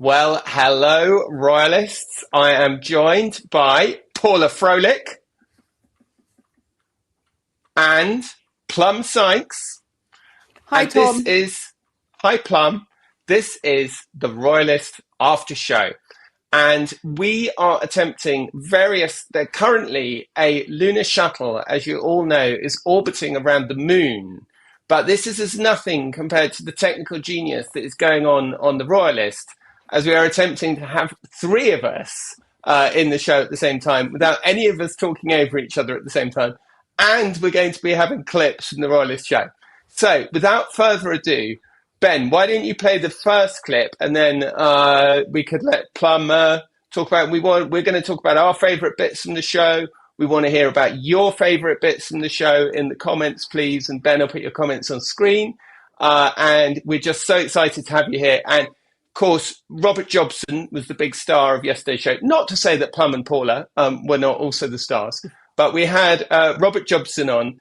Well, hello, Royalists. I am joined by Paula Froelich and Plum Sykes. Hi, And this Tom. is, hi, Plum. This is the Royalist After Show. And we are attempting currently a lunar shuttle, as you all know, is orbiting around the moon. But this is as nothing compared to the technical genius that is going on the Royalist, as we are attempting to have three of us in the show at the same time without any of us talking over each other at the same time. And we're going to be having clips from the Royalist show. So without further ado, Ben, why don't you play the first clip and then we could let Plum talk about. We're going to talk about our favourite bits from the show. We want to hear about your favourite bits from the show in the comments, please. And Ben, I'll put your comments on screen. And we're just so excited to have you here. And of course, Robert Jobson was the big star of yesterday's show. Not to say that Plum and Paula were not also the stars, but we had Robert Jobson on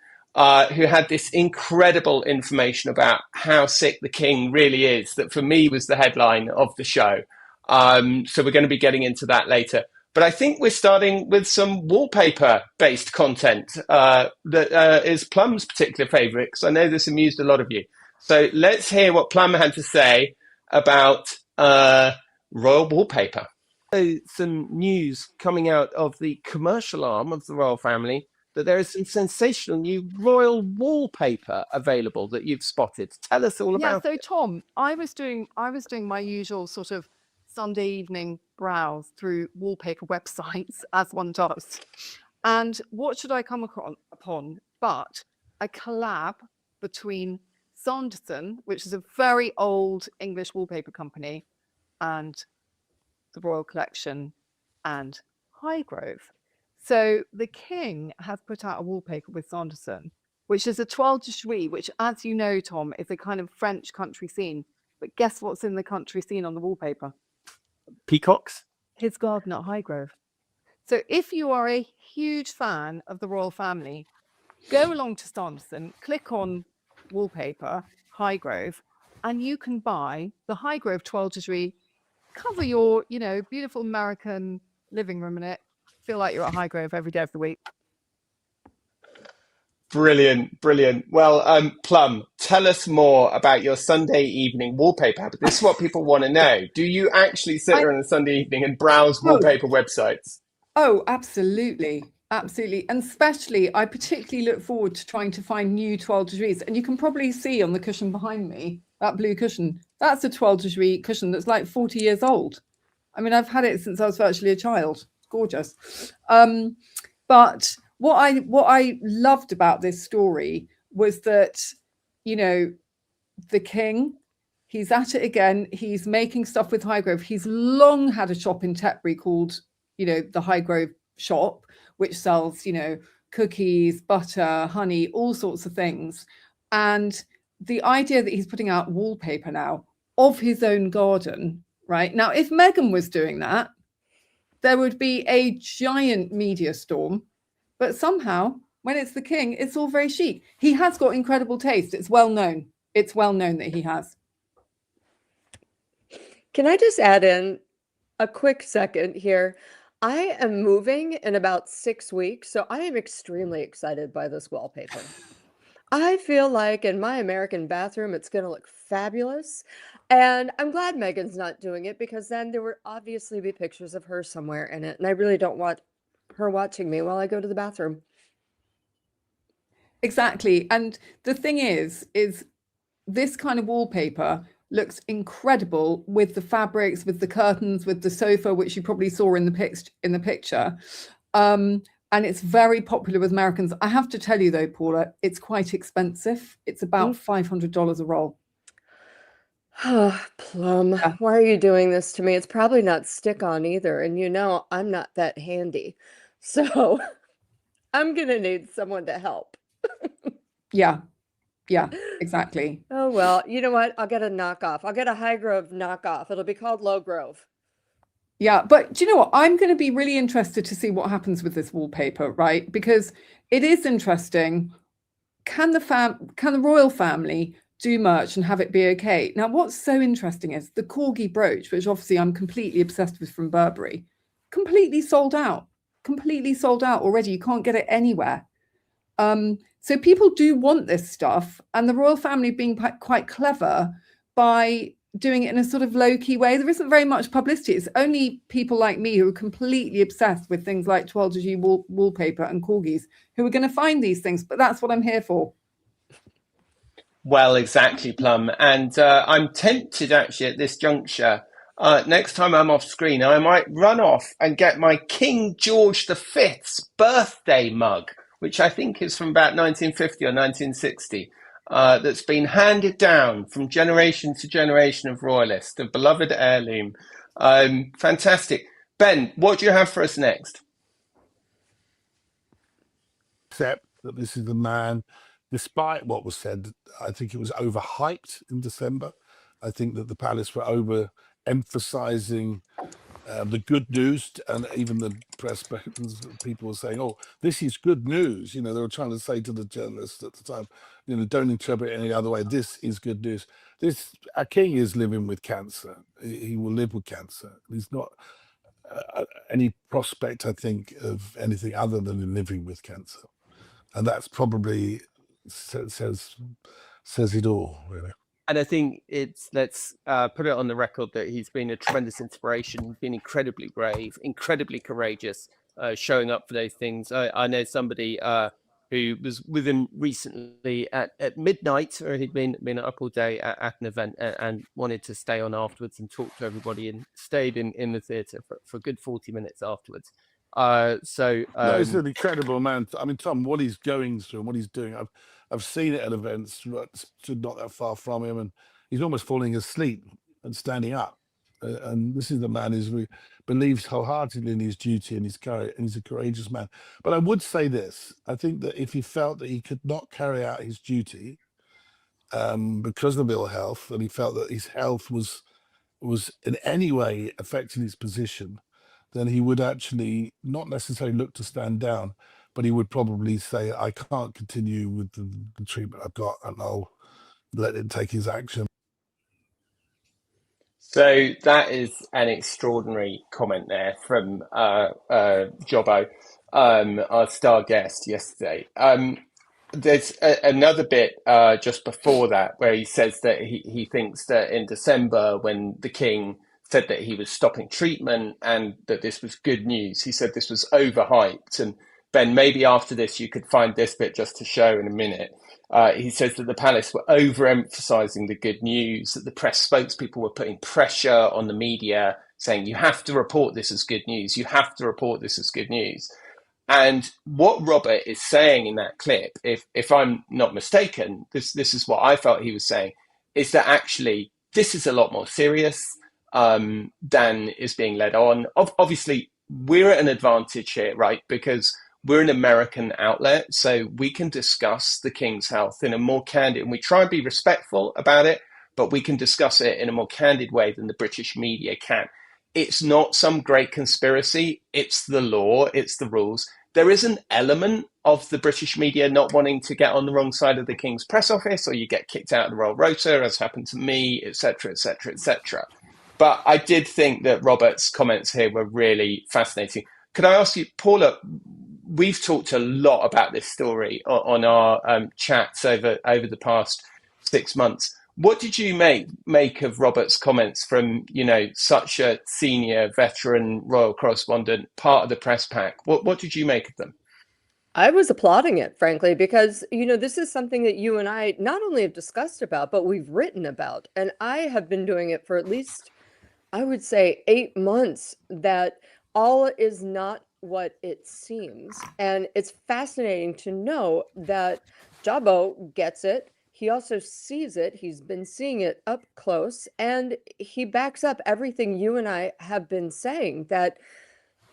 who had this incredible information about how sick the king really is, that for me was the headline of the show. So we're going to be getting into that later. But I think we're starting with some wallpaper-based content that is Plum's particular favourite, because I know this amused a lot of you. So let's hear what Plum had to say about royal wallpaper. So some news coming out of the commercial arm of the royal family that there is some sensational new royal wallpaper available that you've spotted. Tell us all about So it. Tom, I was doing my usual sort of Sunday evening browse through wallpaper websites, as one does. And what should I come upon but a collab between Sanderson, which is a very old English wallpaper company, and the Royal Collection and Highgrove. So the king has put out a wallpaper with Sanderson, which is a toile de Jouy, which, as you know, Tom, is a kind of French country scene. But guess what's in the country scene on the wallpaper? Peacocks? His garden at Highgrove. So if you are a huge fan of the royal family, go along to Sanderson, click on wallpaper, Highgrove, and you can buy the Highgrove toile de Jouy, cover your, beautiful American living room in it. Feel like you're at Highgrove every day of the week. Brilliant, brilliant. Well, Plum, tell us more about your Sunday evening wallpaper habit. This is what people want to know. Do you actually sit I there on a Sunday evening and browse oh, wallpaper websites? oh, absolutely. Absolutely. And especially, I particularly look forward to trying to find new toile de Jouy. And you can probably see on the cushion behind me, that blue cushion, that's a toile de Jouy cushion that's like 40 years old. I mean, I've had it since I was virtually a child. It's gorgeous. But what I loved about this story was that, the king, he's at it again. He's making stuff with Highgrove. He's long had a shop in Tetbury called, the Highgrove shop, which sells, cookies, butter, honey, all sorts of things. And the idea that he's putting out wallpaper now of his own garden, right? Now, if Meghan was doing that, there would be a giant media storm. But somehow, when it's the king, it's all very chic. He has got incredible taste. It's well known. It's well known that he has. Can I just add in a quick second here? I am moving in about 6 weeks, so I am extremely excited by this wallpaper. I feel like in my American bathroom, it's going to look fabulous. And I'm glad Megan's not doing it, because then there would obviously be pictures of her somewhere in it. And I really don't want her watching me while I go to the bathroom. Exactly. And the thing is this kind of wallpaper looks incredible with the fabrics, with the curtains, with the sofa, which you probably saw in the picture. And it's very popular with Americans. I have to tell you though, Paula, it's quite expensive. It's about $500 a roll. Oh, Plum, Yeah. why are you doing this to me? It's probably not stick-on either. And I'm not that handy. So I'm going to need someone to help. Yeah, exactly. Oh, well, you know what? I'll get a knockoff. I'll get a Highgrove knockoff. It'll be called Low Grove. Yeah, but do you know what? I'm going to be really interested to see what happens with this wallpaper, right? Because it is interesting. Can the royal family do merch and have it be okay. Now, what's so interesting is the corgi brooch, which obviously I'm completely obsessed with from Burberry, completely sold out already. You can't get it anywhere. So people do want this stuff, and the royal family being quite clever by doing it in a sort of low-key way. There isn't very much publicity. It's only people like me who are completely obsessed with things like 12 de Jus wallpaper and corgis who are going to find these things, but that's what I'm here for. Well, exactly, Plum. And I'm tempted, actually, at this juncture, next time I'm off screen, I might run off and get my King George V's birthday mug, which I think is from about 1950 or 1960, that's been handed down from generation to generation of royalists, a beloved heirloom. Fantastic. Ben, what do you have for us next? Except that this is the man, despite what was said, I think it was overhyped in December. I think that the palace were over emphasizing the good news, and even the press people were saying, "Oh, this is good news." You know, they were trying to say to the journalists at the time, you know, don't interpret it any other way. This is good news. Our king is living with cancer. He will live with cancer. He's not any prospect, I think, of anything other than living with cancer, and that's probably says it all, really. And I think let's put it on the record that he's been a tremendous inspiration. He's been incredibly brave, incredibly courageous, showing up for those things. I know somebody who was with him recently at midnight, or he'd been up all day at an event and wanted to stay on afterwards and talk to everybody, and stayed in the theatre for a good 40 minutes afterwards. No, it's an incredible man. I mean, Tom, what he's going through and what he's doing, I've seen it at events stood not that far from him, and he's almost falling asleep and standing up. And this is the man who believes wholeheartedly in his duty and his courage, and he's a courageous man. But I would say this: I think that if he felt that he could not carry out his duty because of ill health, and he felt that his health was in any way affecting his position, then he would actually not necessarily look to stand down, but he would probably say, I can't continue with the treatment I've got, and I'll let it take his action. So that is an extraordinary comment there from Jobbo, our star guest yesterday. There's another bit just before that where he says that he thinks that in December, when the king said that he was stopping treatment and that this was good news, he said this was overhyped. And Ben, maybe after this you could find this bit just to show in a minute. He says that the palace were overemphasizing the good news, that the press spokespeople were putting pressure on the media, saying you have to report this as good news, you have to report this as good news. And what Robert is saying in that clip, if I'm not mistaken, this is what I felt he was saying, is that actually this is a lot more serious than is being led on. Obviously, we're at an advantage here, right? Because we're an American outlet, so we can discuss the King's health in a more candid, and we try and be respectful about it, but we can discuss it in a more candid way than the British media can. It's not some great conspiracy. It's the law. It's the rules. There is an element of the British media not wanting to get on the wrong side of the King's press office, or you get kicked out of the Royal Rota, as happened to me, etc., etc., etc. But I did think that Robert's comments here were really fascinating. Could I ask you, Paula, we've talked a lot about this story on our chats over the past 6 months. What did you make of Robert's comments from, you know, such a senior veteran royal correspondent, part of the press pack? What did you make of them? I was applauding it, frankly, because, you know, this is something that you and I not only have discussed about, but we've written about. And I have been doing it for at least, I would say, 8 months, that all is not what it seems. And it's fascinating to know that Jabbo gets it. He also sees it. He's been seeing it up close, and he backs up everything you and I have been saying, that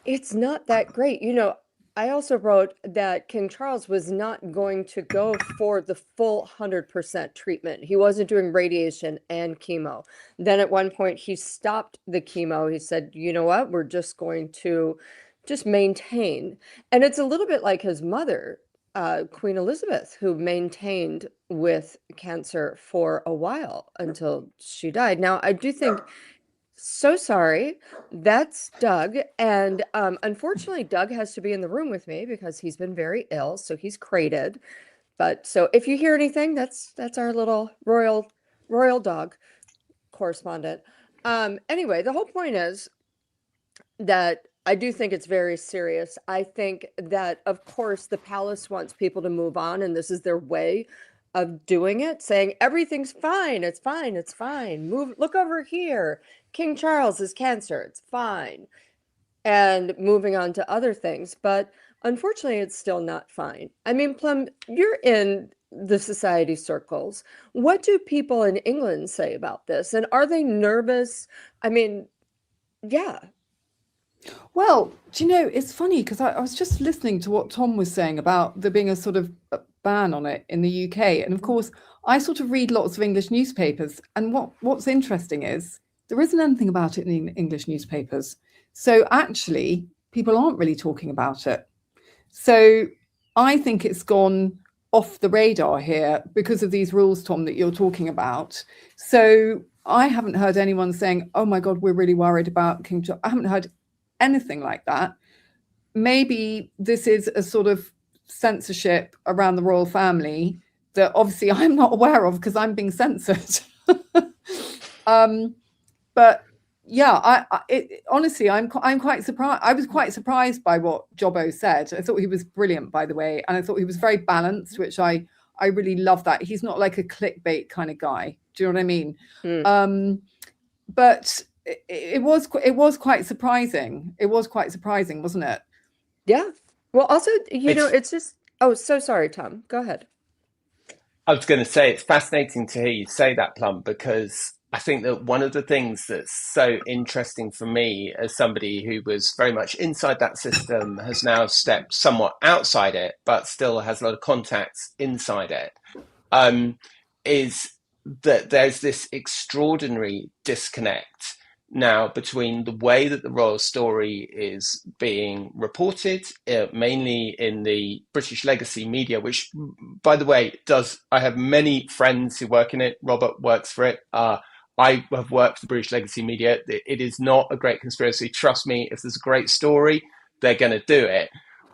it's not that great. You know, I also wrote that King Charles was not going to go for the full 100% treatment. He wasn't doing radiation and chemo. Then at one point he stopped the chemo. He said, you know what, we're just going to just maintain. And it's a little bit like his mother. Queen Elizabeth, who maintained with cancer for a while until she died. Now, I do think, so sorry, that's Doug. And unfortunately, Doug has to be in the room with me because he's been very ill, so he's crated. But so if you hear anything, that's our little royal dog correspondent. Anyway, the whole point is that I do think it's very serious. I think that, of course, the palace wants people to move on, and this is their way of doing it, saying everything's fine, it's fine, it's fine. Look over here. King Charles is cancer, it's fine. And moving on to other things. But unfortunately, it's still not fine. I mean, Plum, you're in the society circles. What do people in England say about this? And are they nervous? I mean, yeah. Well, do you know, it's funny because I was just listening to what Tom was saying about there being a sort of a ban on it in the UK. And of course, I sort of read lots of English newspapers. And what's interesting is there isn't anything about it in English newspapers. So actually, people aren't really talking about it. So I think it's gone off the radar here because of these rules, Tom, that you're talking about. So I haven't heard anyone saying, oh my God, we're really worried about King Charles. I haven't heard anything like that. Maybe this is a sort of censorship around the royal family that obviously I'm not aware of because I'm being censored. But yeah, honestly, I'm quite surprised. I was quite surprised by what Jobbo said. I thought he was brilliant, by the way, and I thought he was very balanced, which I really love that. He's not like a clickbait kind of guy. Do you know what I mean? But it was quite surprising. It was quite surprising, wasn't it? Yeah. Well, also, it's just, oh, so sorry, Tom. Go ahead. I was going to say, it's fascinating to hear you say that, Plum, because I think that one of the things that's so interesting for me as somebody who was very much inside that system, has now stepped somewhat outside it, but still has a lot of contacts inside it, is that there's this extraordinary disconnect now between the way that the royal story is being reported, mainly in the British legacy media, which, by the way, I have many friends who work in it. Robert works for it. I have worked for British legacy media. It is not a great conspiracy. Trust me, if there's a great story, they're going to do it.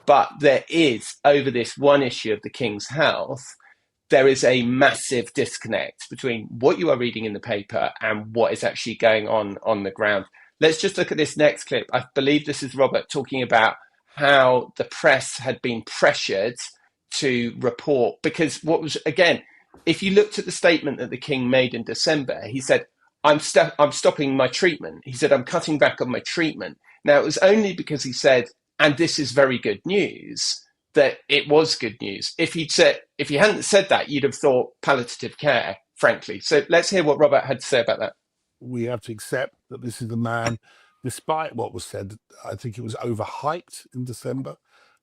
But there is, over this one issue of the King's health, there is a massive disconnect between what you are reading in the paper and what is actually going on the ground. Let's just look at this next clip. I believe this is Robert talking about how the press had been pressured to report, because again, if you looked at the statement that the King made in December, he said, I'm stopping my treatment. He said, I'm cutting back on my treatment. Now, it was only because he said, and this is very good news, that it was good news. If he hadn't said that, you'd have thought palliative care, frankly. So let's hear what Robert had to say about that. We have to accept that this is the man, despite what was said. I think it was overhyped in December.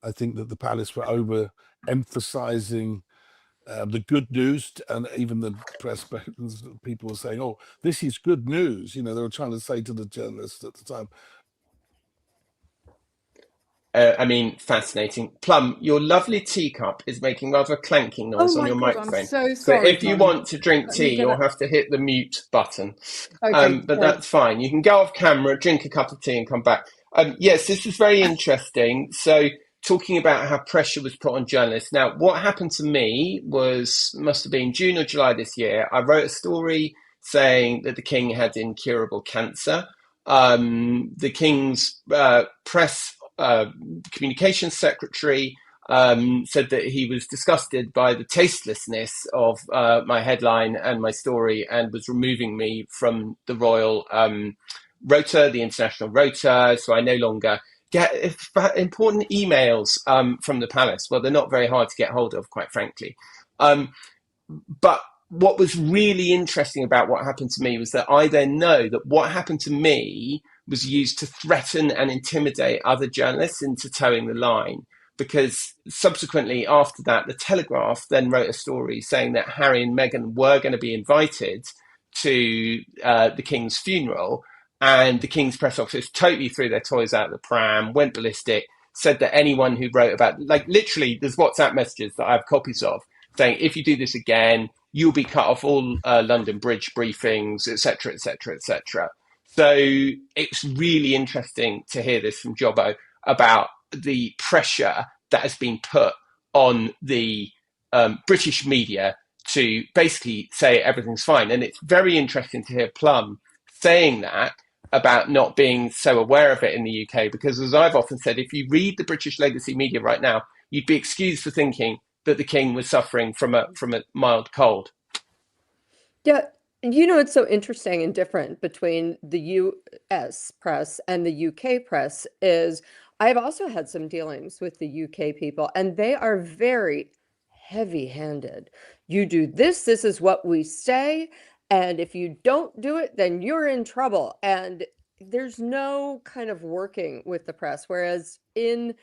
I think that the palace were over-emphasizing the good news, and even the press people were saying, oh, this is good news. They were trying to say to the journalists at the time. Fascinating. Plum, your lovely teacup is making rather a clanking noise on your microphone. I'm so sorry. So if you want to drink tea, you'll have to hit the mute button. Okay, but that's fine. You can go off camera, drink a cup of tea and come back. Yes, this is very interesting. So talking about how pressure was put on journalists. Now, what happened to me must have been June or July this year. I wrote a story saying that the King had incurable cancer. The King's press communications secretary said that he was disgusted by the tastelessness of my headline and my story, and was removing me from the royal rota, the international rota. So I no longer get important emails from the palace. Well, they're not very hard to get hold of, quite frankly. But what was really interesting about what happened to me was that I then know that what happened to me was used to threaten and intimidate other journalists into towing the line. Because subsequently, after that, the Telegraph then wrote a story saying that Harry and Meghan were going to be invited to the King's funeral, and the King's press office totally threw their toys out of the pram, went ballistic, said that anyone who wrote about, like, literally, there's WhatsApp messages that I have copies of saying, if you do this again, you'll be cut off all London Bridge briefings, etc., etc., etc. So it's really interesting to hear this from Jobbo about the pressure that has been put on the British media to basically say everything's fine. And it's very interesting to hear Plum saying that about not being so aware of it in the UK, because as I've often said, if you read the British legacy media right now, you'd be excused for thinking that the king was suffering from a mild cold. Yeah, it's so interesting and different between the US press and the UK press is I've also had some dealings with the UK people, and they are very heavy-handed. You do this, this is what we say, and if you don't do it, then you're in trouble. And there's no kind of working with the press, whereas in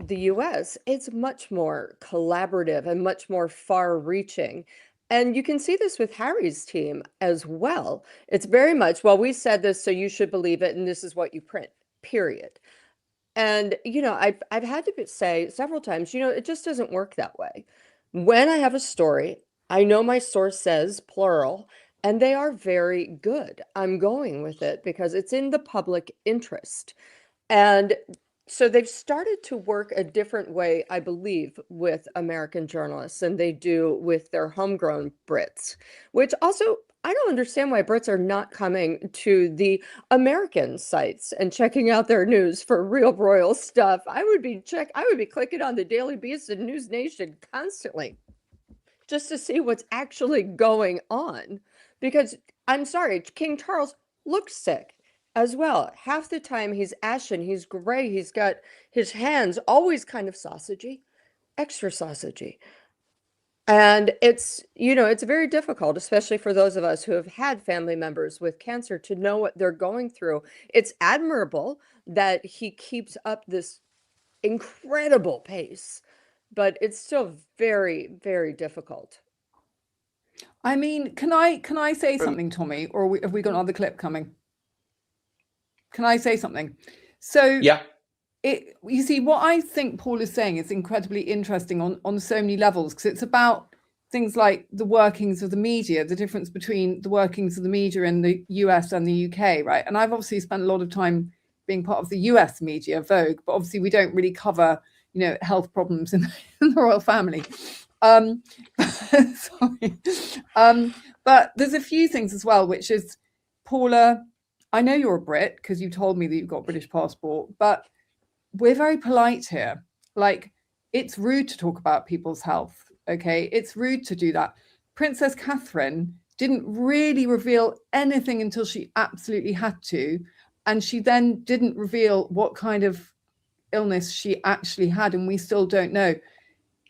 the US, it's much more collaborative and much more far-reaching. And you can see this with Harry's team as well. It's very much, well, we said this, so you should believe it, and this is what you print, period. And, I've had to say several times, it just doesn't work that way. When I have a story, I know my source says plural, and they are very good. I'm going with it because it's in the public interest. And so they've started to work a different way, I believe, with American journalists than they do with their homegrown Brits, which also I don't understand why Brits are not coming to the American sites and checking out their news for real royal stuff. I would be clicking on the Daily Beast and News Nation constantly just to see what's actually going on. Because I'm sorry, King Charles looks sick as well. Half the time he's ashen, he's gray, he's got his hands always kind of sausagey, extra sausagey. And it's very difficult, especially for those of us who have had family members with cancer, to know what they're going through. It's admirable that he keeps up this incredible pace, but it's still very, very difficult. I mean, can I say something, Tommy, or have we got another clip coming? Can I say something? So yeah, you see, what I think Paul is saying is incredibly interesting on so many levels, because it's about things like the workings of the media, the difference between the workings of the media in the US and the UK, right? And I've obviously spent a lot of time being part of the US media, Vogue, but obviously we don't really cover, health problems in the royal family. Sorry. But there's a few things as well, which is, Paula, I know you're a Brit because you told me that you've got a British passport, but we're very polite here. Like, it's rude to talk about people's health, okay? It's rude to do that. Princess Catherine didn't really reveal anything until she absolutely had to, and she then didn't reveal what kind of illness she actually had, and we still don't know.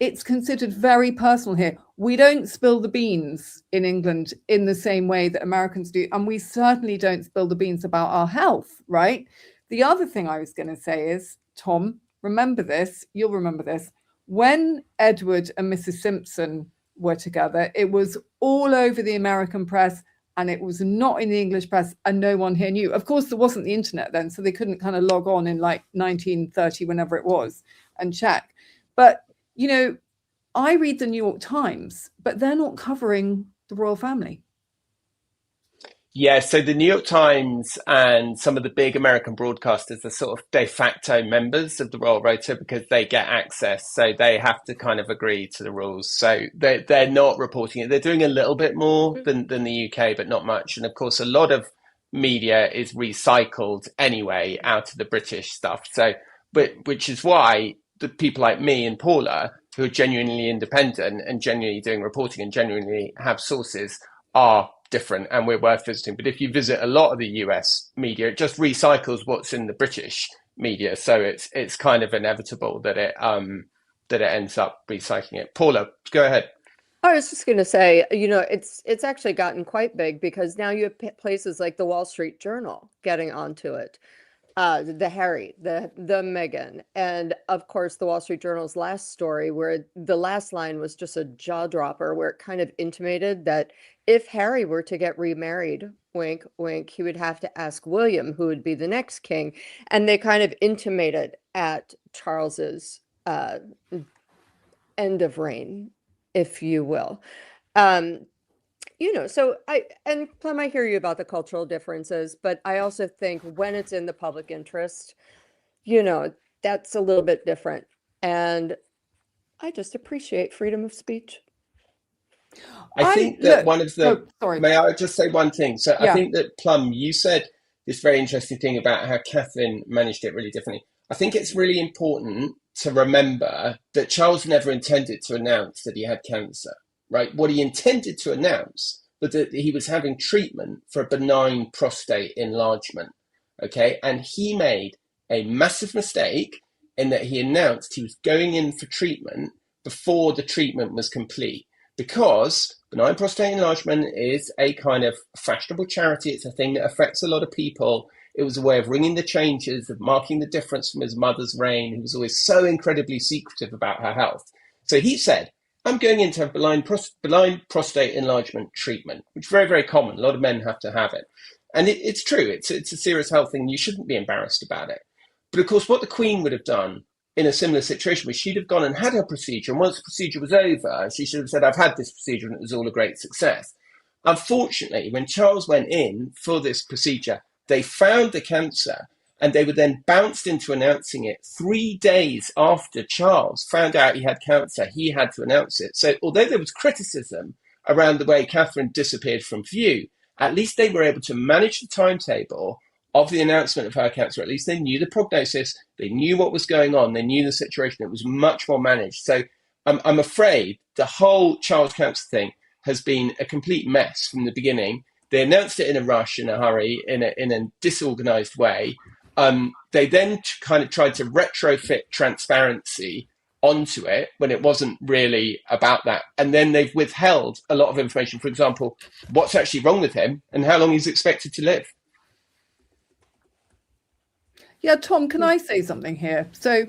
It's considered very personal here. We don't spill the beans in England in the same way that Americans do, and we certainly don't spill the beans about our health, right? The other thing I was going to say is, Tom, remember this, you'll remember this, when Edward and Mrs. Simpson were together, it was all over the American press and it was not in the English press, and no one here knew. Of course, there wasn't the internet then, so they couldn't kind of log on in like 1930, whenever it was, and check. But, I read the New York Times, but they're not covering the royal family. Yeah, so the New York Times and some of the big American broadcasters are sort of de facto members of the Royal Rota because they get access. So they have to kind of agree to the rules. So they're not reporting it. They're doing a little bit more than the UK, but not much. And of course, a lot of media is recycled anyway out of the British stuff. So, which is why the people like me and Paula, who are genuinely independent and genuinely doing reporting and genuinely have sources, are different, and we're worth visiting. But if you visit a lot of the US media, it just recycles what's in the British media, so it's kind of inevitable that it ends up recycling it. Paula, go ahead. I was just going to say, it's actually gotten quite big because now you have places like the Wall Street Journal getting onto it. the Harry, the Meghan, and of course the Wall Street Journal's last story, where the last line was just a jaw dropper, where it kind of intimated that if Harry were to get remarried, wink, wink, he would have to ask William who would be the next king, and they kind of intimated at Charles's end of reign, if you will. So Plum, I hear you about the cultural differences, but I also think when it's in the public interest, that's a little bit different. And I just appreciate freedom of speech. I think that one of the, may I just say one thing? So Yeah. I think that Plum, you said this very interesting thing about how Catherine managed it really differently. I think it's really important to remember that Charles never intended to announce that he had cancer. Right, what he intended to announce was that he was having treatment for a benign prostate enlargement. Okay, and he made a massive mistake in that he announced he was going in for treatment before the treatment was complete, because benign prostate enlargement is a kind of fashionable charity. It's a thing that affects a lot of people. It was a way of ringing the changes, of marking the difference from his mother's reign, who was always so incredibly secretive about her health. So he said, I'm going in to have benign prostate enlargement treatment, which is very, very common. A lot of men have to have it. And it's true. It's a serious health thing. You shouldn't be embarrassed about it. But of course, what the Queen would have done in a similar situation was she'd have gone and had her procedure. And once the procedure was over, she should have said, I've had this procedure and it was all a great success. Unfortunately, when Charles went in for this procedure, they found the cancer. And they were then bounced into announcing it 3 days after Charles found out he had cancer. He had to announce it. So although there was criticism around the way Catherine disappeared from view, at least they were able to manage the timetable of the announcement of her cancer. At least they knew the prognosis. They knew what was going on. They knew the situation. It was much more managed. So I'm afraid the whole Charles cancer thing has been a complete mess from the beginning. They announced it in a rush, in a hurry, in a disorganized way. They then kind of tried to retrofit transparency onto it when it wasn't really about that. And then they've withheld a lot of information. For example, what's actually wrong with him and how long he's expected to live. Yeah, Tom, can I say something here? So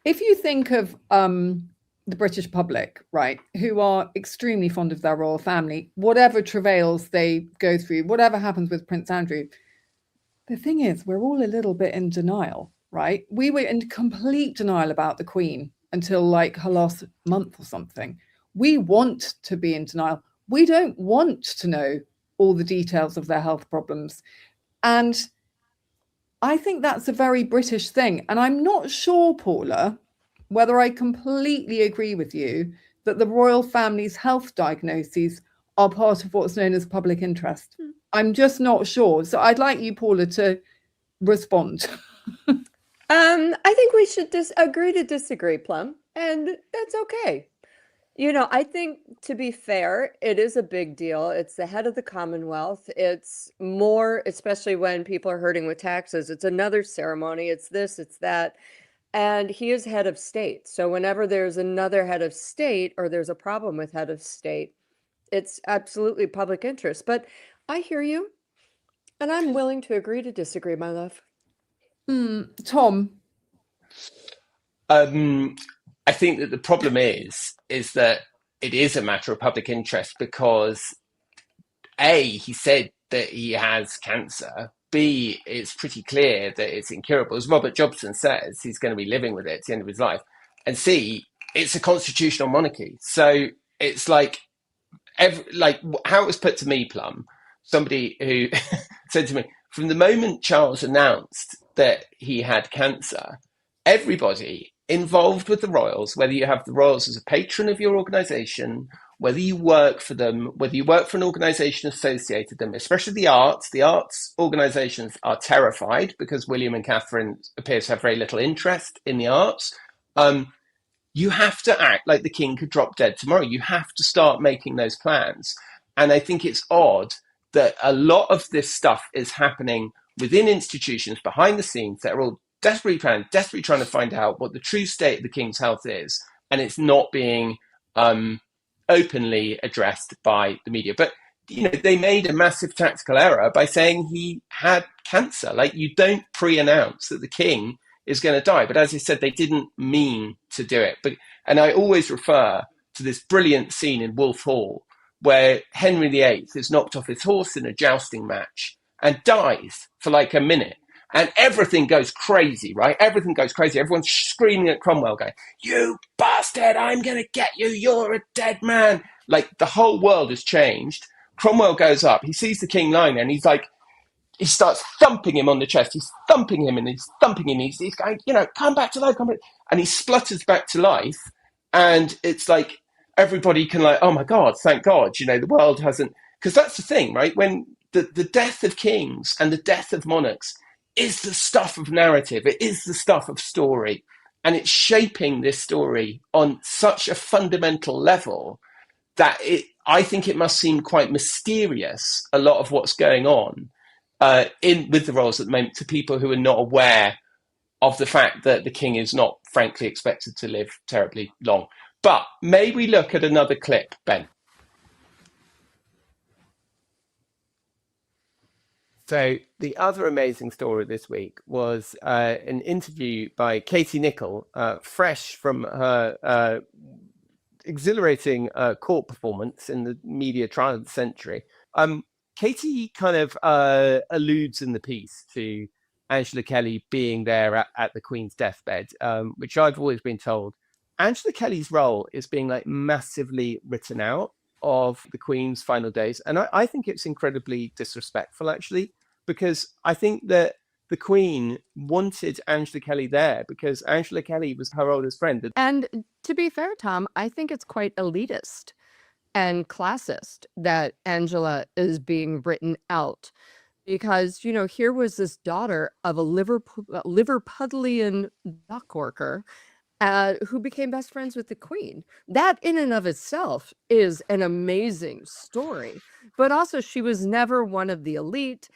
if you think of the British public, right, who are extremely fond of their royal family, whatever travails they go through, whatever happens with Prince Andrew, the thing is, we're all a little bit in denial, right? We were in complete denial about the Queen until like her last month or something. We want to be in denial. We don't want to know all the details of their health problems. And I think that's a very British thing. And I'm not sure, Paula, whether I completely agree with you that the royal family's health diagnoses are part of what's known as public interest. I'm just not sure. So I'd like you, Paula, to respond. I think we should agree to disagree, Plum, and that's okay. I think, to be fair, it is a big deal. It's the head of the Commonwealth. It's more, especially when people are hurting with taxes. It's another ceremony. It's this, it's that. And he is head of state. So whenever there's another head of state or there's a problem with head of state, it's absolutely public interest. But I hear you, and I'm willing to agree to disagree, my love. Tom? I think that the problem is that it is a matter of public interest because, A, he said that he has cancer. B, it's pretty clear that it's incurable. As Robert Jobson says, he's going to be living with it at the end of his life. And C, it's a constitutional monarchy. So it's like how it was put to me, Plum, somebody who said to me, from the moment Charles announced that he had cancer, everybody involved with the royals, whether you have the royals as a patron of your organization, whether you work for them, whether you work for an organization associated with them, especially the arts organizations are terrified because William and Catherine appear to have very little interest in the arts. You have to act like the king could drop dead tomorrow. You have to start making those plans. And I think it's odd that a lot of this stuff is happening within institutions behind the scenes that are all desperately trying to find out what the true state of the king's health is. And it's not being openly addressed by the media. But they made a massive tactical error by saying he had cancer. Like, you don't pre-announce that the king is going to die. But as I said, they didn't mean to do it. And I always refer to this brilliant scene in Wolf Hall where Henry VIII is knocked off his horse in a jousting match and dies for like a minute. And everything goes crazy, right? Everything goes crazy. Everyone's screaming at Cromwell going, "You bastard, I'm going to get you. You're a dead man." Like, the whole world has changed. Cromwell goes up. He sees the king lying there and he's like, he starts thumping him on the chest. He's thumping him and he's thumping him. He's going, come back to life. Come back. And he splutters back to life. And it's like, everybody can like, oh my God, thank God, the world hasn't, because that's the thing, right? When the death of kings and the death of monarchs is the stuff of narrative. It is the stuff of story. And it's shaping this story on such a fundamental level that I think it must seem quite mysterious, a lot of what's going on with the royals at the moment, to people who are not aware of the fact that the king is not, frankly, expected to live terribly long. But may we look at another clip, Ben? So the other amazing story this week was an interview by Katie Nicholl, fresh from her exhilarating court performance in the media trial of the century. Katie kind of alludes in the piece to Angela Kelly being there at the Queen's deathbed, which I've always been told. Angela Kelly's role is being like massively written out of the Queen's final days. And I think it's incredibly disrespectful, actually, because I think that the Queen wanted Angela Kelly there because Angela Kelly was her oldest friend. And to be fair, Tom, I think it's quite elitist and classist that Angela is being written out because, here was this daughter of a Liverpudlian dock worker who became best friends with the Queen. That in and of itself is an amazing story. But also, she was never one of the elite.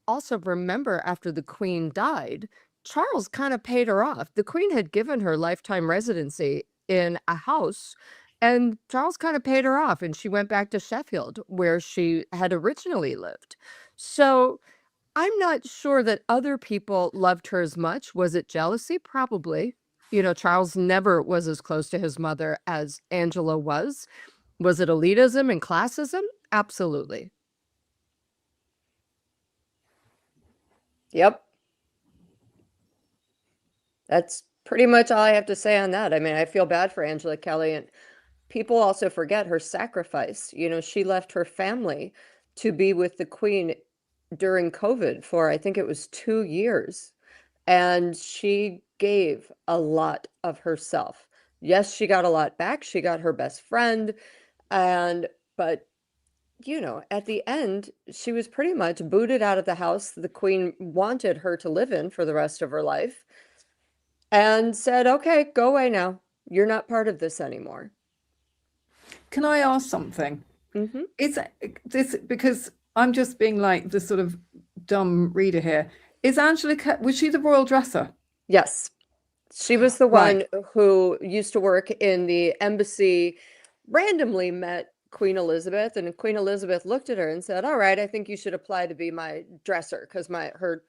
Also, remember, after the Queen died, Charles kind of paid her off. The Queen had given her lifetime residency in a house, and Charles kind of paid her off, and she went back to Sheffield, where she had originally lived. So I'm not sure that other people loved her as much. Was it jealousy? Probably. Charles never was as close to his mother as Angela was. Was it elitism and classism? Absolutely. Yep. That's pretty much all I have to say on that. I mean, I feel bad for Angela Kelly, and people also forget her sacrifice. She left her family to be with the Queen during COVID for, I think it was 2 years. And she gave a lot of herself. Yes, she got a lot back. She got her best friend. But at the end, she was pretty much booted out of the house the Queen wanted her to live in for the rest of her life and said, okay, go away now. You're not part of this anymore. Can I ask something? Mm-hmm. Is this, because I'm just being like the sort of dumb reader here. Is Angela, was she the royal dresser? Yes. She was the one who used to work in the embassy, randomly met Queen Elizabeth, and Queen Elizabeth looked at her and said, all right, I think you should apply to be my dresser, because her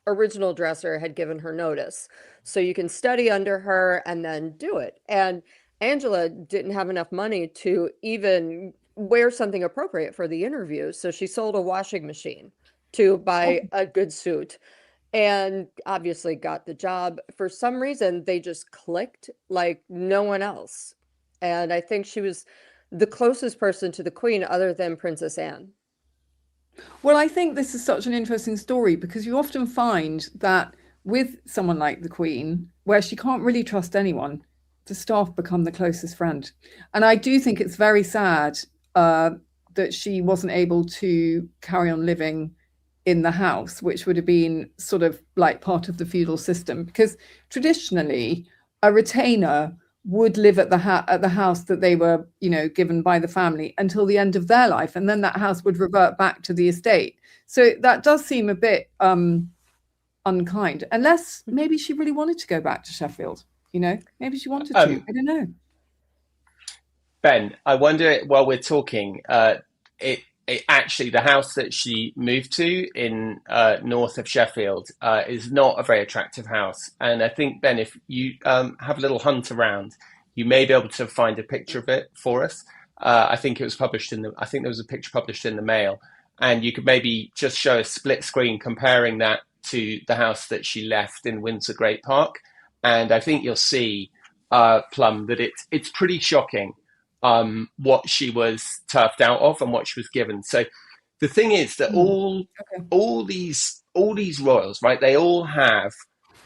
original dresser had given her notice. So you can study under her and then do it. And Angela didn't have enough money to even wear something appropriate for the interview. So she sold a washing machine to buy a good suit, and obviously got the job. For some reason, they just clicked like no one else. And I think she was the closest person to the Queen other than Princess Anne. Well, I think this is such an interesting story because you often find that with someone like the Queen, where she can't really trust anyone, the staff become the closest friend. And I do think it's very sad that she wasn't able to carry on living in the house, which would have been sort of like part of the feudal system, because traditionally a retainer would live at the house that they were, given by the family until the end of their life, and then that house would revert back to the estate. So that does seem a bit unkind, unless maybe she really wanted to go back to Sheffield. Maybe she wanted to. I don't know. Ben, I wonder, while we're talking, actually, the house that she moved to in north of Sheffield is not a very attractive house. And I think, Ben, if you have a little hunt around, you may be able to find a picture of it for us. I think it was published I think there was a picture published in the Mail, and you could maybe just show a split screen comparing that to the house that she left in Windsor Great Park. And I think you'll see, Plum, that it's pretty shocking what she was turfed out of and what she was given. So the thing is that all these royals, right? They all have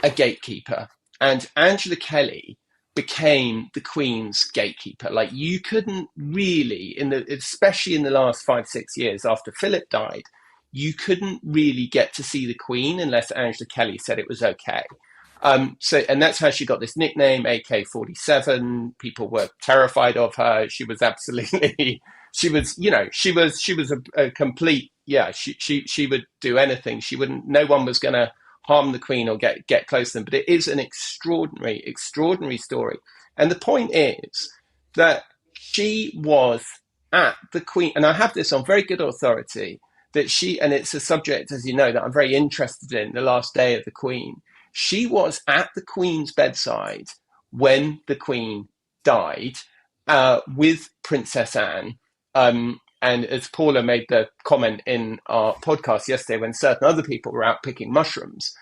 a gatekeeper, and Angela Kelly became the Queen's gatekeeper. Like, you couldn't really, especially in the last 5-6 years after Philip died, you couldn't really get to see the Queen unless Angela Kelly said it was okay. And that's how she got this nickname, AK-47. People were terrified of her. She was absolutely, she was a complete, she would do anything. No one was going to harm the Queen or get close to them. But it is an extraordinary story. And the point is that she was at the Queen, and I have this on very good authority, and it's a subject, as you know, that I'm very interested in, the last day of the Queen. She was at the Queen's bedside when the Queen died with Princess Anne. And as Paula made the comment in our podcast yesterday, when certain other people were out picking mushrooms,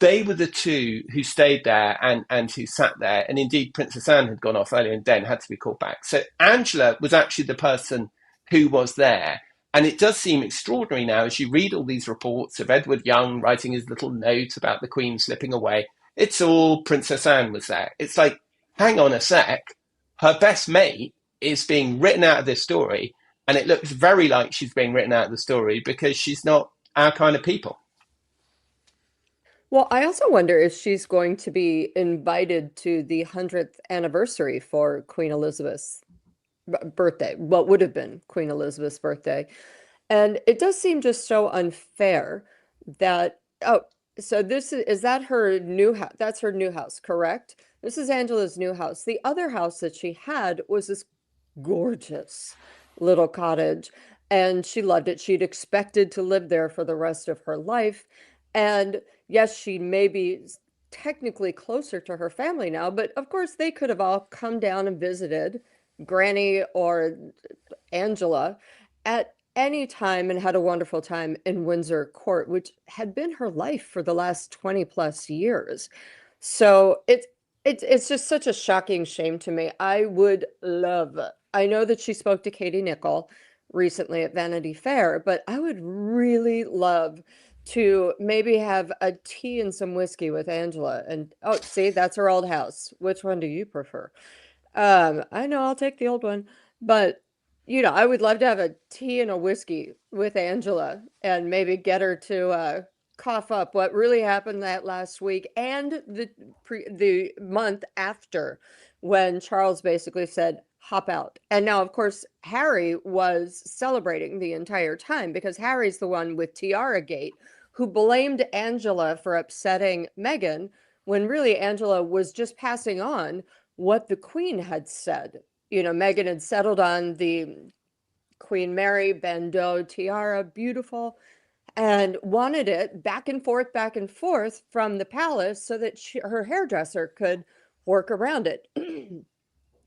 they were the two who stayed there and who sat there. And indeed, Princess Anne had gone off earlier in the day and had to be called back. So Angela was actually the person who was there. And it does seem extraordinary now, as you read all these reports of Edward Young writing his little note about the Queen slipping away. It's all Princess Anne was there. It's like, hang on a sec. Her best mate is being written out of this story. And it looks very like she's being written out of the story because she's not our kind of people. Well, I also wonder if she's going to be invited to the 100th anniversary for Queen Elizabeth's birthday, what would have been Queen Elizabeth's birthday. And it does seem just so unfair that, so is that her new house? That's her new house, correct? This is Angela's new house. The other house that she had was this gorgeous little cottage, and she loved it. She'd expected to live there for the rest of her life. And yes, she may be technically closer to her family now, but of course they could have all come down and visited Granny or Angela at any time and had a wonderful time in Windsor Court, which had been her life for the last 20 plus years. So it's just such a shocking shame to me. I know that she spoke to Katie Nicholl recently at Vanity Fair, but I would really love to maybe have a tea and some whiskey with Angela. And see, that's her old house. Which one do you prefer? I know I'll take the old one, but I would love to have a tea and a whiskey with Angela and maybe get her to cough up what really happened that last week and the month after, when Charles basically said, hop out. And now, of course, Harry was celebrating the entire time because Harry's the one with Tiara Gate who blamed Angela for upsetting Meghan when really Angela was just passing on what the Queen had said. Meghan had settled on the Queen Mary bandeau tiara, beautiful, and wanted it back and forth from the palace so that her hairdresser could work around it.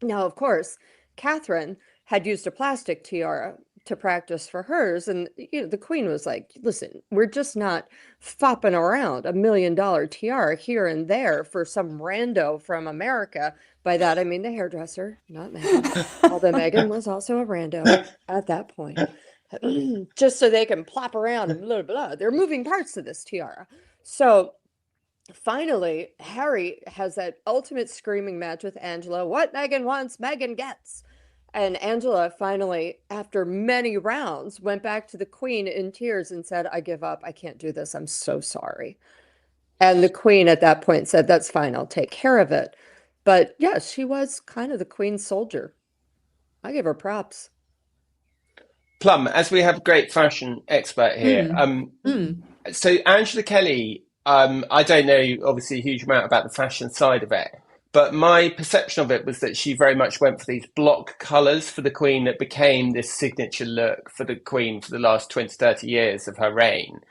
Now, of course, Catherine had used a plastic tiara to practice for hers. And the Queen was like, listen, we're just not fopping around $1 million tiara here and there for some rando from America. By that, I mean the hairdresser, not Meghan. Although Meghan was also a rando at that point. Just so they can plop around and blah, blah. They're moving parts to this tiara. So finally, Harry has that ultimate screaming match with Angela. What Meghan wants, Meghan gets. And Angela finally, after many rounds, went back to the Queen in tears and said, I give up. I can't do this. I'm so sorry. And the Queen at that point said, that's fine. I'll take care of it. But yeah, she was kind of the Queen's soldier. I give her props. Plum, as we have a great fashion expert here. So Angela Kelly, I don't know, obviously, a huge amount about the fashion side of it. But my perception of it was that she very much went for these block colours for the Queen that became this signature look for the Queen for the last 20, 30 years of her reign.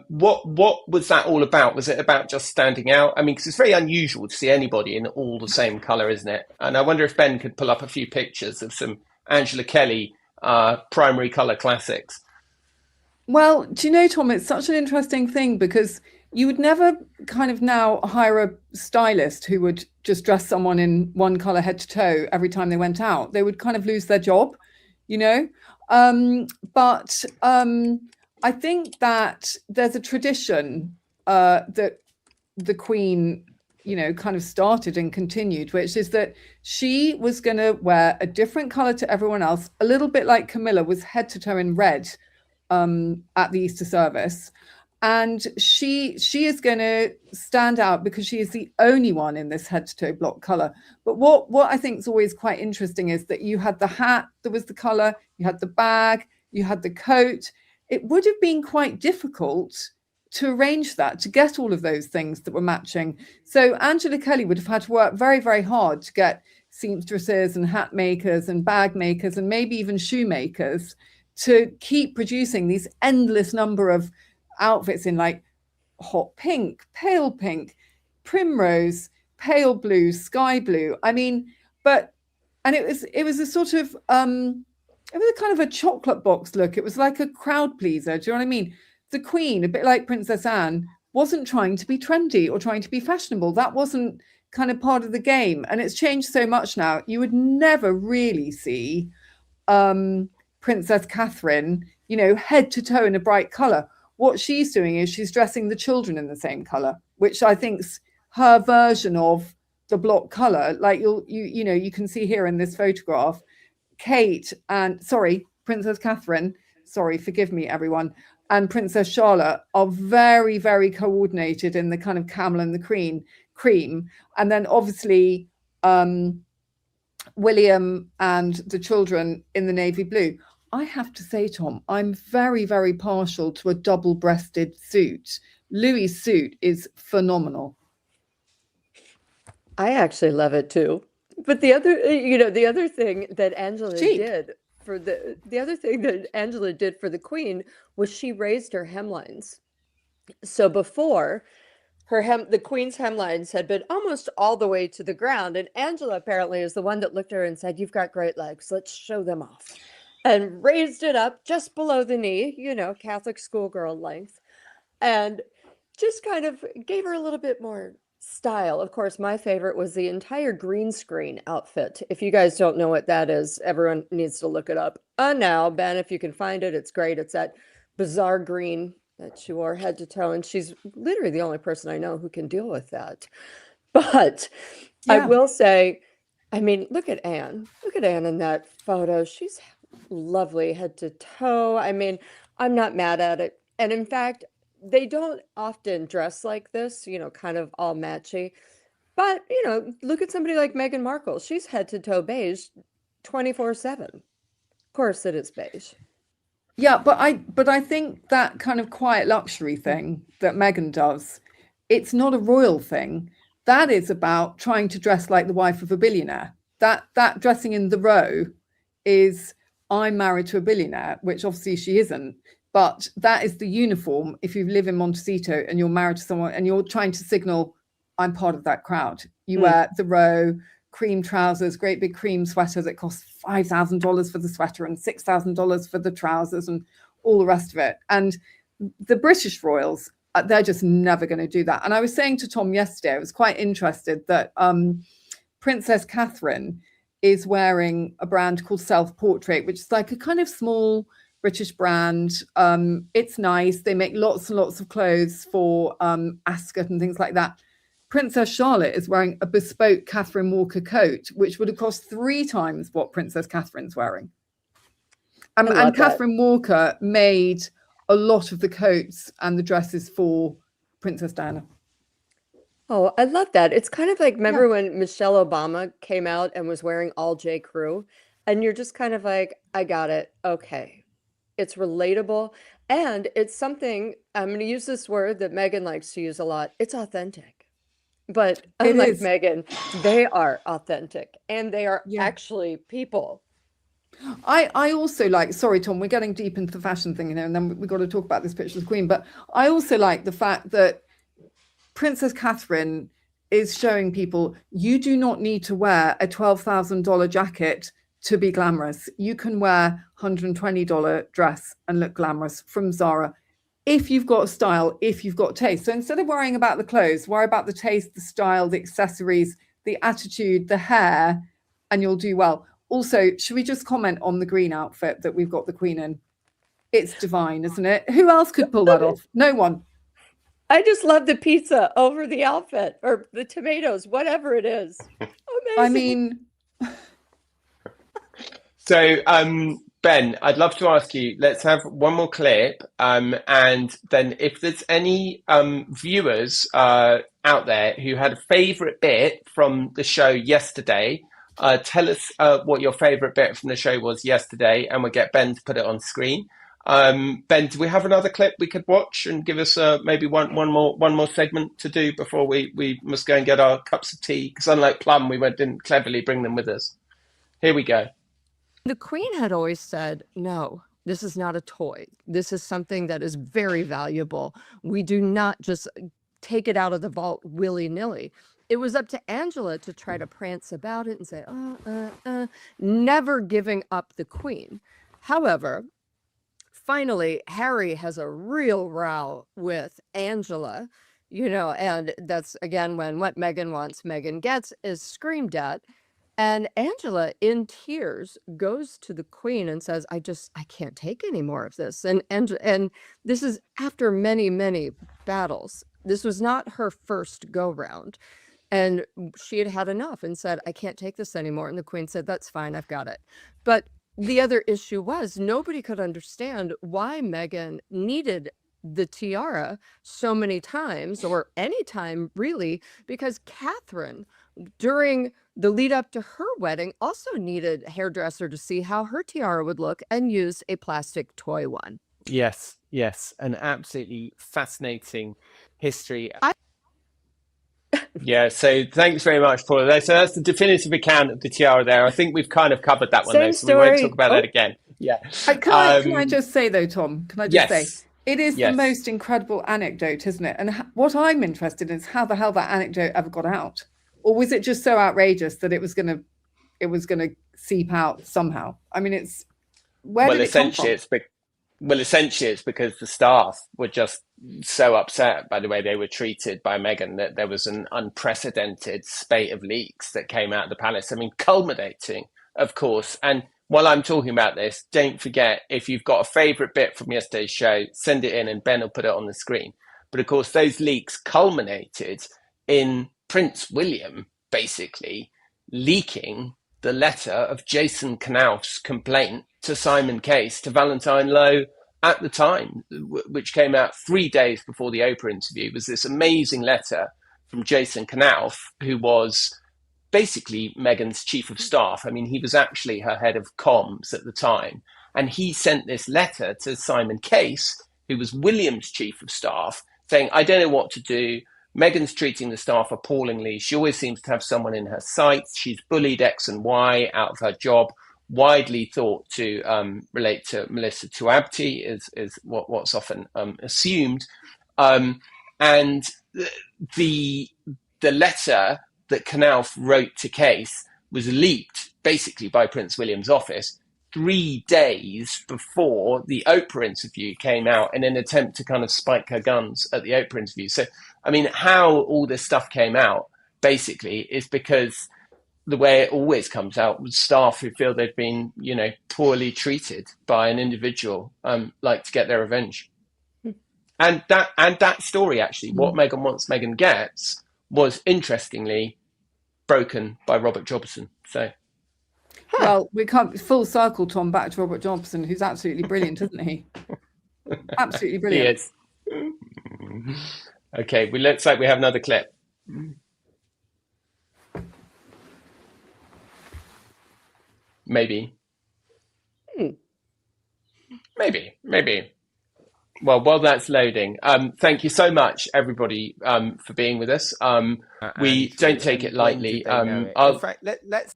What was that all about? Was it about just standing out? I mean, because it's very unusual to see anybody in all the same colour, isn't it? And I wonder if Ben could pull up a few pictures of some Angela Kelly primary colour classics. Well, do you know, Tom, it's such an interesting thing because you would never kind of now hire a stylist who would just dress someone in one color head to toe every time they went out. They would kind of lose their job, you know. But I think that there's a tradition that the Queen, you know, kind of started and continued, which is that she was going to wear a different color to everyone else, a little bit like Camilla was head to toe in red at the Easter service. And she is going to stand out because she is the only one in this head to toe block color. But what I think is always quite interesting is that you had the hat that was the color, you had the bag, you had the coat. It would have been quite difficult to arrange that, to get all of those things that were matching. So Angela Kelly would have had to work very, very hard to get seamstresses and hat makers and bag makers and maybe even shoemakers to keep producing these endless number of outfits in like hot pink, pale pink, primrose, pale blue, sky blue. I mean, and it was a sort of it was a kind of a chocolate box look. It was like a crowd pleaser. Do you know what I mean? The Queen, a bit like Princess Anne, wasn't trying to be trendy or trying to be fashionable. That wasn't kind of part of the game. And it's changed so much now. You would never really see Princess Catherine, you know, head to toe in a bright color. What she's doing is she's dressing the children in the same color, which I think's her version of the block color. Like you know, you can see here in this photograph, Princess Catherine, sorry, forgive me, everyone, and Princess Charlotte are very, very coordinated in the kind of camel and the cream. And then obviously William and the children in the navy blue. I have to say, Tom, I'm very, very partial to a double-breasted suit. Louis' suit is phenomenal. I actually love it too. But the other thing that Angela did for the Queen was she raised her hemlines. So before, the Queen's hemlines had been almost all the way to the ground, and Angela apparently is the one that looked at her and said, "You've got great legs. Let's show them off." And raised it up just below the knee, you know, Catholic schoolgirl length, and just kind of gave her a little bit more style. Of course, my favorite was the entire green screen outfit. If you guys don't know what that is, everyone needs to look it up. Now, Ben, if you can find it, it's great. It's that bizarre green that she wore head to toe, and she's literally the only person I know who can deal with that. But yeah. I will say, I mean, look at Anne. Look at Anne in that photo. She's lovely head to toe. I mean, I'm not mad at it. And in fact, they don't often dress like this, you know, kind of all matchy. But, you know, look at somebody like Meghan Markle. She's head to toe beige 24/7. Of course it is beige. Yeah, but I think that kind of quiet luxury thing that Meghan does, it's not a royal thing. That is about trying to dress like the wife of a billionaire. That dressing in the row is, I'm married to a billionaire, which obviously she isn't. But that is the uniform if you live in Montecito and you're married to someone and you're trying to signal, I'm part of that crowd. You wear the row, cream trousers, great big cream sweater that costs $5,000 for the sweater and $6,000 for the trousers and all the rest of it. And the British royals, they're just never going to do that. And I was saying to Tom yesterday, I was quite interested that Princess Catherine is wearing a brand called Self Portrait, which is like a kind of small British brand. It's nice. They make lots and lots of clothes for Ascot and things like that. Princess Charlotte is wearing a bespoke Catherine Walker coat, which would have cost 3 times what Princess Catherine's wearing. And Catherine Walker made a lot of the coats and the dresses for Princess Diana. Oh, I love that. It's kind of like, remember when Michelle Obama came out and was wearing all J. Crew? And you're just kind of like, I got it. Okay. It's relatable. And it's something, I'm going to use this word that Meghan likes to use a lot. It's authentic. But It unlike is. Meghan, they are authentic and they are Yeah. actually people. I also like, sorry, Tom, we're getting deep into the fashion thing, and then we've got to talk about this picture of the Queen. But I also like the fact that Princess Catherine is showing people you do not need to wear a $12,000 jacket to be glamorous. You can wear $120 dress and look glamorous from Zara if you've got style, if you've got taste. So instead of worrying about the clothes, worry about the taste, the style, the accessories, the attitude, the hair, and you'll do well. Also, should we just comment on the green outfit that we've got the Queen in? It's divine, isn't it? Who else could pull that off? No one. I just love the pizza over the outfit or the tomatoes, whatever it is. Amazing. I mean, So, Ben, I'd love to ask you, let's have one more clip. And then if there's any viewers out there who had a favourite bit from the show yesterday, tell us what your favourite bit from the show was yesterday, and we'll get Ben to put it on screen. Ben, do we have another clip we could watch and give us maybe one more segment to do before we must go and get our cups of tea? Because unlike Plum, we didn't cleverly bring them with us. Here we go. The Queen had always said, no, this is not a toy. This is something that is very valuable. We do not just take it out of the vault willy-nilly. It was up to Angela to try to prance about it and say, never giving up the Queen. However, finally, Harry has a real row with Angela, and that's, again, when what Meghan wants, Meghan gets, is screamed at. And Angela, in tears, goes to the Queen and says, I can't take any more of this. And this is after many, many battles. This was not her first go-round. And she had had enough and said, I can't take this anymore. And the Queen said, that's fine, I've got it. But the other issue was nobody could understand why Meghan needed the tiara so many times, or any time really, because Catherine, during the lead up to her wedding, also needed a hairdresser to see how her tiara would look and used a plastic toy one. Yes, an absolutely fascinating history. Yeah, so thanks very much, Paula. So that's the definitive account of the tiara there. I think we've kind of covered that one, Same though, so we won't story. talk about that again. Yeah. Can I just say, though, Tom, can I just say, it is the most incredible anecdote, isn't it? And what I'm interested in is how the hell that anecdote ever got out. Or was it just so outrageous that it was gonna seep out somehow? I mean, it's essentially it's because the staff were just so upset by the way they were treated by Meghan that there was an unprecedented spate of leaks that came out of the palace. I mean, culminating, of course. And while I'm talking about this, don't forget, if you've got a favourite bit from yesterday's show, send it in and Ben will put it on the screen. But of course, those leaks culminated in Prince William basically leaking the letter of Jason Knauf's complaint to Simon Case to Valentine Lowe at the time, which came out 3 days before the Oprah interview. Was this amazing letter from Jason Knauf, who was basically Meghan's chief of staff. I mean, he was actually her head of comms at the time. And he sent this letter to Simon Case, who was William's chief of staff, saying, I don't know what to do. Meghan's treating the staff appallingly. She always seems to have someone in her sights. She's bullied X and Y out of her job, widely thought to relate to Melissa Tuabti, is what's often assumed. And the letter that Knauf wrote to Case was leaked basically by Prince William's office 3 days before the Oprah interview came out in an attempt to kind of spike her guns at the Oprah interview. So, I mean, how all this stuff came out basically is because the way it always comes out with staff who feel they've been, poorly treated by an individual, like to get their revenge. And that story, actually, what Meghan wants, Meghan gets, was interestingly broken by Robert Jobson. So, well, we can't full circle, Tom, back to Robert Jobson, who's absolutely brilliant, isn't he? Absolutely brilliant. He is. Okay, looks like we have another clip. Maybe. Maybe. Well, while that's loading, thank you so much, everybody, for being with us. We don't take it lightly. In fact, let's.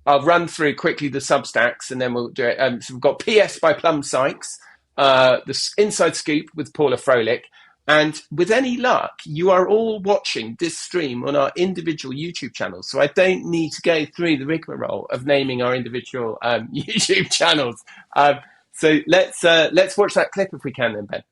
I'll run through quickly the Substacks, and then we'll do it. So we've got PS by Plum Sykes, the Inside Scoop with Paula Froelich, and with any luck, you are all watching this stream on our individual YouTube channels. So I don't need to go through the rigmarole of naming our individual YouTube channels. So let's watch that clip if we can, then, Ben.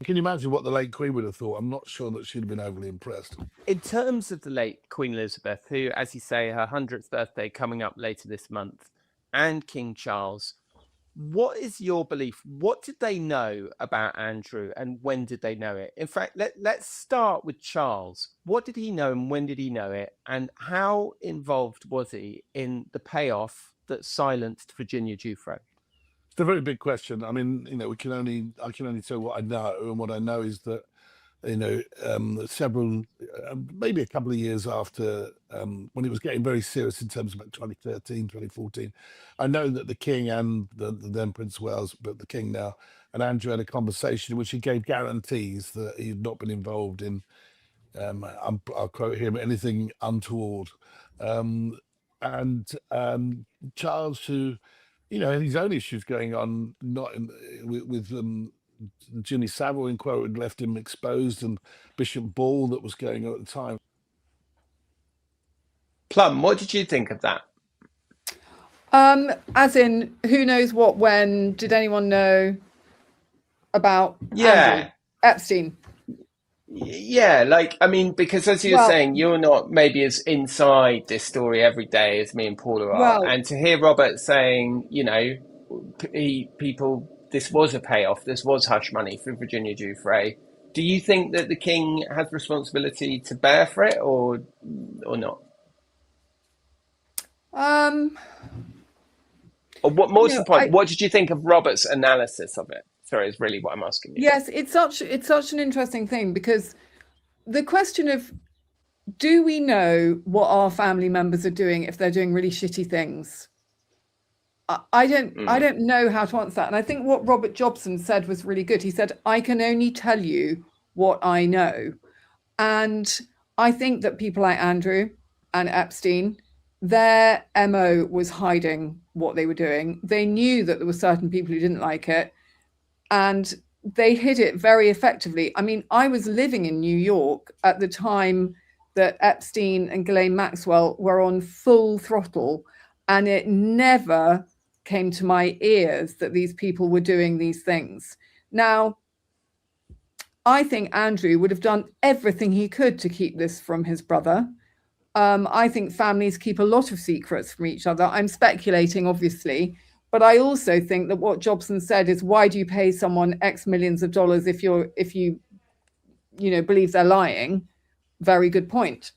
Can you imagine what the late Queen would have thought? I'm not sure that she'd have been overly impressed. In terms of the late Queen Elizabeth, who, as you say, her 100th birthday coming up later this month, and King Charles, what is your belief? What did they know about Andrew, and when did they know it? In fact, let's start with Charles. What did he know, and when did he know it? And how involved was he in the payoff that silenced Virginia Giuffre? It's a very big question. I mean, I can only tell what I know, and what I know is that, several, maybe a couple of years after, when it was getting very serious in terms of about 2013, 2014, I know that the King and the then Prince of Wales, but the King now, and Andrew had a conversation in which he gave guarantees that he had not been involved in, I'll quote him, anything untoward. And Charles, who, had his own issues going on, not with Ginny Savile inquiry had left him exposed, and Bishop Ball that was going on at the time. Plum, what did you think of that? As in, who knows what, when? Did anyone know about Andrew Epstein? Yeah, because as you're saying, you're not maybe as inside this story every day as me and Paula are. And to hear Robert saying, this was a payoff, this was hush money for Virginia Giuffre, do you think that the King has responsibility to bear for it, or not? Or what? Most of the point, what did you think of Robert's analysis of it? Sorry, is really what I'm asking you. Yes, it's such an interesting thing, because the question of, do we know what our family members are doing if they're doing really shitty things? I don't know how to answer that. And I think what Robert Jobson said was really good. He said, I can only tell you what I know. And I think that people like Andrew and Epstein, their MO was hiding what they were doing. They knew that there were certain people who didn't like it, and they hid it very effectively. I mean, I was living in New York at the time that Epstein and Ghislaine Maxwell were on full throttle, and it never came to my ears that these people were doing these things. Now, I think Andrew would have done everything he could to keep this from his brother. I think families keep a lot of secrets from each other. I'm speculating, obviously, but I also think that what Jobson said is, why do you pay someone X millions of dollars if you believe they're lying? Very good point.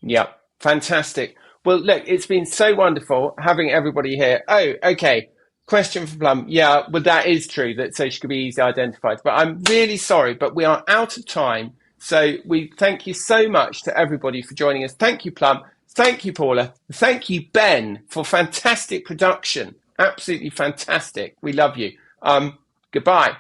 Yeah, fantastic. Well, look, it's been so wonderful having everybody here. Oh, okay. Question for Plum. Yeah, well, that is true that social could be easily identified, but I'm really sorry, but we are out of time. So we thank you so much to everybody for joining us. Thank you, Plum. Thank you, Paula. Thank you, Ben, for fantastic production. Absolutely fantastic. We love you. Goodbye.